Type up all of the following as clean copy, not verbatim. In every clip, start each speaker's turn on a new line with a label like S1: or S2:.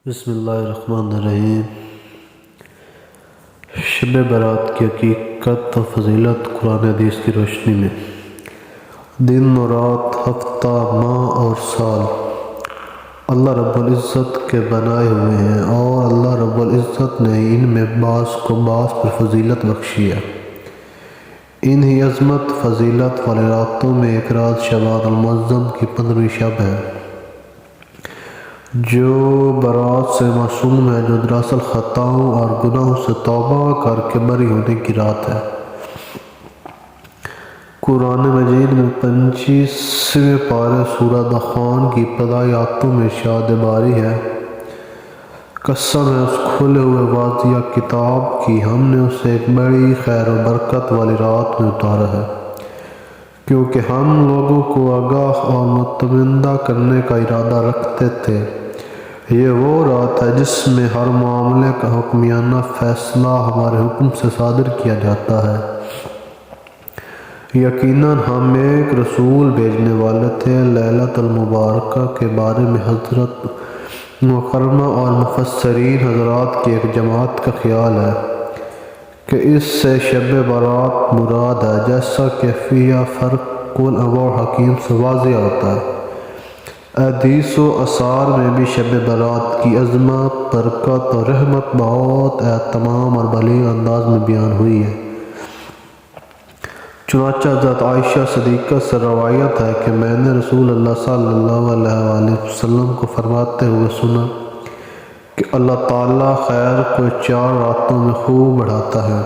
S1: بسم اللہ الرحمن الرحیم۔ شب برات کی حقیقت و فضیلت قرآن حدیث کی روشنی میں۔ دن و رات، ہفتہ، ماہ اور سال اللہ رب العزت کے بنائے ہوئے ہیں، اور اللہ رب العزت نے ان میں بعض کو بعض پر فضیلت بخشی ہے۔ انہی عظمت فضیلت والے راتوں میں ایک رات شعبان المعظم کی 15ویں شب ہے، جو برات سے معصوم ہے، جو دراصل خطاؤں اور گناہوں سے توبہ کر کے بری ہونے کی رات ہے۔ قرآن مجید میں 25ویں پارے سورہ دخان کی ابتدائی آیاتوں میں ارشاد باری ہے: قسم ہے اس کھلے ہوئے واضح کتاب کی، ہم نے اسے ایک بڑی خیر و برکت والی رات میں اتارا ہے، کیونکہ ہم لوگوں کو آگاہ اور مطمئنہ کرنے کا ارادہ رکھتے تھے۔ یہ وہ رات ہے جس میں ہر معاملے کا حکمیانہ فیصلہ ہمارے حکم سے صادر کیا جاتا ہے۔ یقیناً ہم ایک رسول بھیجنے والے تھے۔ لیلۃ المبارکہ کے بارے میں حضرت مکرمہ اور مفسرین حضرات کی ایک جماعت کا خیال ہے کہ اس سے شب برات مراد ہے، جیسا کہ فیہ فرق الانواع حکیم سے واضح ہوتا ہے۔ احادیث و آثار میں بھی شب برات کی عظمت، برکت اور رحمت بہت تمام اور بلیغ انداز میں بیان ہوئی ہے۔ چنانچہ حضرت عائشہ صدیقہ سے روایت ہے کہ میں نے رسول اللہ صلی اللہ علیہ وآلہ وسلم کو فرماتے ہوئے سنا کہ اللہ تعالیٰ خیر کو 4 راتوں میں خوب بڑھاتا ہے: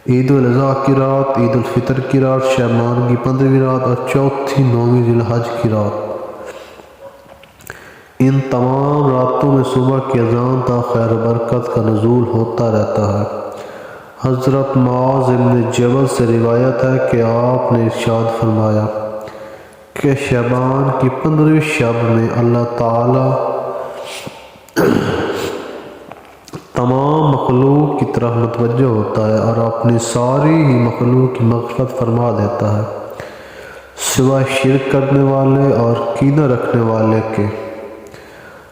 S1: عید الاضحیٰ کی رات، عید الفطر کی رات، شعبان کی 15ویں رات اور چوتھی 9ویں ذی الحج کی رات۔ ان تمام راتوں میں صبح کی اذان تا خیر و برکت کا نزول ہوتا رہتا ہے۔ حضرت معاذ بن جبل سے روایت ہے کہ آپ نے ارشاد فرمایا کہ شعبان کی 15ویں شب میں اللہ تعالیٰ تمام مخلوق کی طرف متوجہ ہوتا ہے اور اپنی ساری ہی مخلوق کی مغفرت فرما دیتا ہے، سوائے شرک کرنے والے اور کینہ رکھنے والے کے۔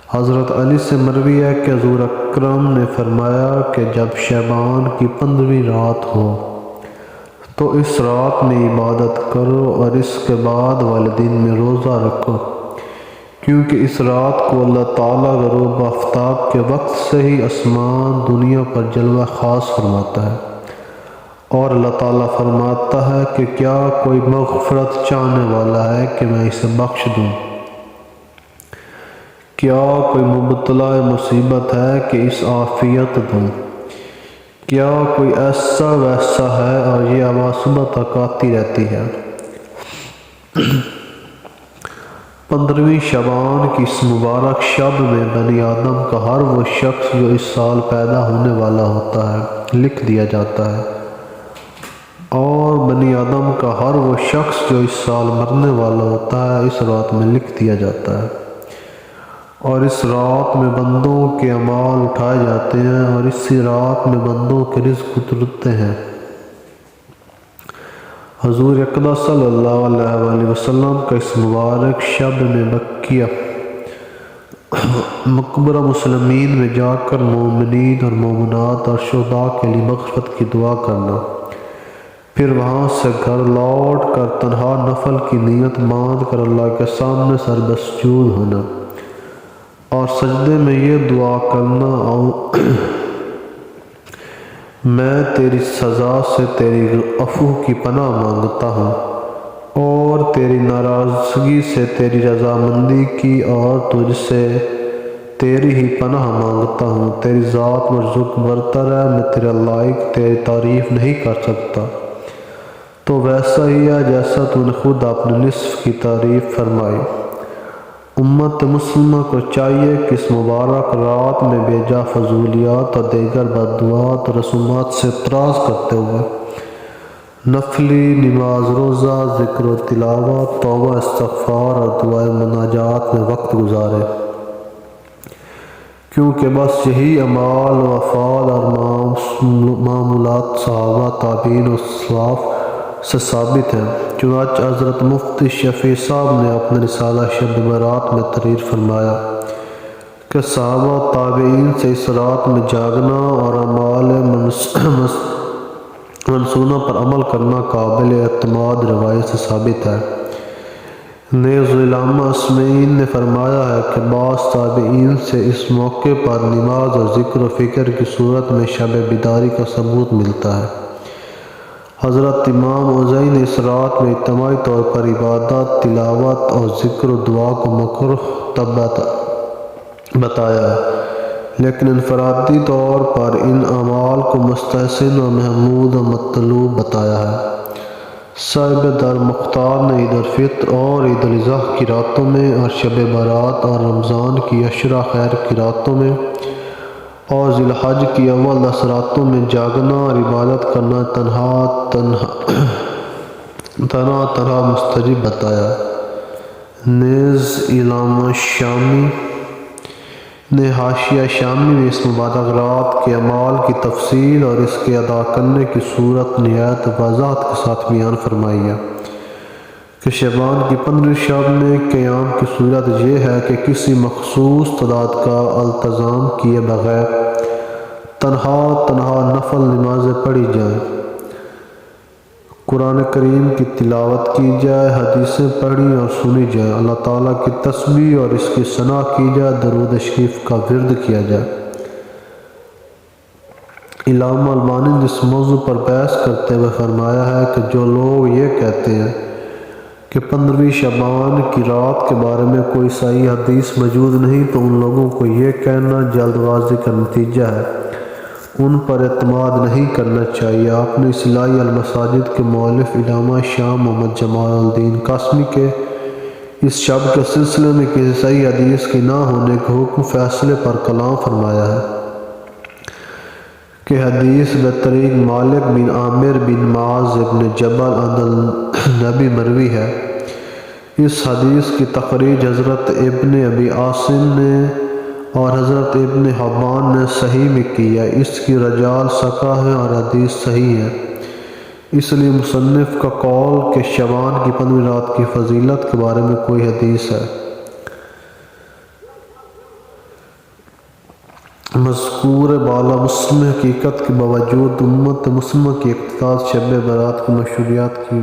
S1: حضرت علی سے مروی ہے کہ حضور اکرم نے فرمایا کہ جب شعبان کی 15ویں رات ہو تو اس رات میں عبادت کرو اور اس کے بعد والے دن میں روزہ رکھو، کیونکہ اس رات کو اللہ تعالیٰ غروب آفتاب کے وقت سے ہی آسمان دنیا پر جلوہ خاص فرماتا ہے، اور اللہ تعالیٰ فرماتا ہے کہ کیا کوئی مغفرت چاہنے والا ہے کہ میں اسے بخش دوں؟ کیا کوئی مبتلا مصیبت ہے کہ اس عافیت دوں؟ کیا کوئی ایسا ویسا ہے؟ اور یہ آواز صبح تک آتی رہتی ہے۔ 15ویں شعبان کی اس مبارک شب میں بنی آدم کا ہر وہ شخص جو اس سال پیدا ہونے والا ہوتا ہے لکھ دیا جاتا ہے، اور بنی آدم کا ہر وہ شخص جو اس سال مرنے والا ہوتا ہے اس رات میں لکھ دیا جاتا ہے، اور اس رات میں بندوں کے اعمال اٹھائے جاتے ہیں، اور اسی رات میں بندوں کے رزق اترتے ہیں۔ حضور اقدس صلی اللہ علیہ وآلہ وسلم کا اس مبارک شب میں بقیہ مقبرہ مسلمین میں جا کر مومنین اور مومنات اور شہداء کے لیے مغفرت کی دعا کرنا، پھر وہاں سے گھر لوٹ کر تنہا نفل کی نیت باندھ کر اللہ کے سامنے سربسجود ہونا اور سجدے میں یہ دعا کرنا: میں تیری سزا سے تیری عفو کی پناہ مانگتا ہوں، اور تیری ناراضگی سے تیری رضامندی کی، اور تجھ سے تیری ہی پناہ مانگتا ہوں۔ تیری ذات مرزق برتر ہے، میں تیرے لائق تیری تعریف نہیں کر سکتا، تو ویسا ہی ہے جیسا تو نے خود اپنے نصف کی تعریف فرمائی۔ امت مسلمہ کو چاہیے کہ اس مبارک رات میں بے جا فضولیات اور دیگر بدعات اور رسومات سے اعتراض کرتے ہوئے نفلی نماز، روزہ، ذکر و تلاوت، توبہ، استغفار اور دعائے مناجات میں وقت گزارے، کیونکہ بس یہی اعمال و افعال اور معمولات صحابہ، تابعین و سلف سے ثابت ہیں۔ چنانچہ حضرت مفتی شفیع صاحب نے اپنے رسالہ شب برات میں تحریر فرمایا کہ صحابہ و تابعین سے اس رات میں جاگنا اور اعمال منسونہ پر عمل کرنا قابل اعتماد روایت سے ثابت ہے۔ نیز علامہ اسمعین نے فرمایا ہے کہ بعض تابعین سے اس موقع پر نماز اور ذکر و فکر کی صورت میں شب بیداری کا ثبوت ملتا ہے۔ حضرت امام اوزاعی نے اس رات میں اجتماعی طور پر عبادت، تلاوت اور ذکر و دعا کو مکروہ بتایا ہے، لیکن انفرادی طور پر ان اعمال کو مستحسن و محمود و مطلوب بتایا ہے۔ صاحب در مختار نے عید الفطر اور عید الاضحیٰ کی راتوں میں اور شب برات اور رمضان کی عشرہ خیر کی راتوں میں اور ذی الحج کی اول 10 راتوں میں جاگنا اور عبادت کرنا تنہا مستجب بتایا ہے۔ نیز علامہ شامی نے حاشیہ شامی میں اس مبارک رات کے اعمال کی تفصیل اور اس کے ادا کرنے کی صورت نہایت وضاحت کے ساتھ بیان فرمائی ہے کہ شعبان کی 15 شب میں قیام کی صورت یہ ہے کہ کسی مخصوص تعداد کا التزام کیے بغیر تنہا نفل نمازیں پڑھی جائیں، قرآن کریم کی تلاوت کی جائے، حدیثیں پڑھی اور سنی جائیں، اللہ تعالیٰ کی تسبیح اور اس کی ثنا کی جائے، درود شریف کا ورد کیا جائے۔ علامہ البانی نے اس موضوع پر بحث کرتے ہوئے فرمایا ہے کہ جو لوگ یہ کہتے ہیں کہ 15ویں شعبان کی رات کے بارے میں کوئی صحیح حدیث موجود نہیں، تو ان لوگوں کو یہ کہنا جلد بازی کا نتیجہ ہے، ان پر اعتماد نہیں کرنا چاہیے۔ آپ نے اصلاح المساجد کے مؤلف علامہ شاہ محمد جمال الدین قاسمی کے اس شب کے سلسلے میں کسی صحیح حدیث کی نہ ہونے کے حکم فیصلے پر کلام فرمایا ہے کہ حدیث بطریق مالک بن عامر بن معاذ بن جبل عن النبی مروی ہے۔ اس حدیث کی تخریج حضرت ابن ابی عاصم نے اور حضرت ابن حبان نے صحیح میں کی ہے، اس کی رجال ثقہ ہے اور حدیث صحیح ہے۔ اس لیے مصنف کا قول کہ شعبان کی 15ویں رات کی فضیلت کے بارے میں کوئی حدیث ہے۔ مذکور بالا مسلم حقیقت کے باوجود امت مسلمہ کی اقتدار شب برات کی مشروعیت کی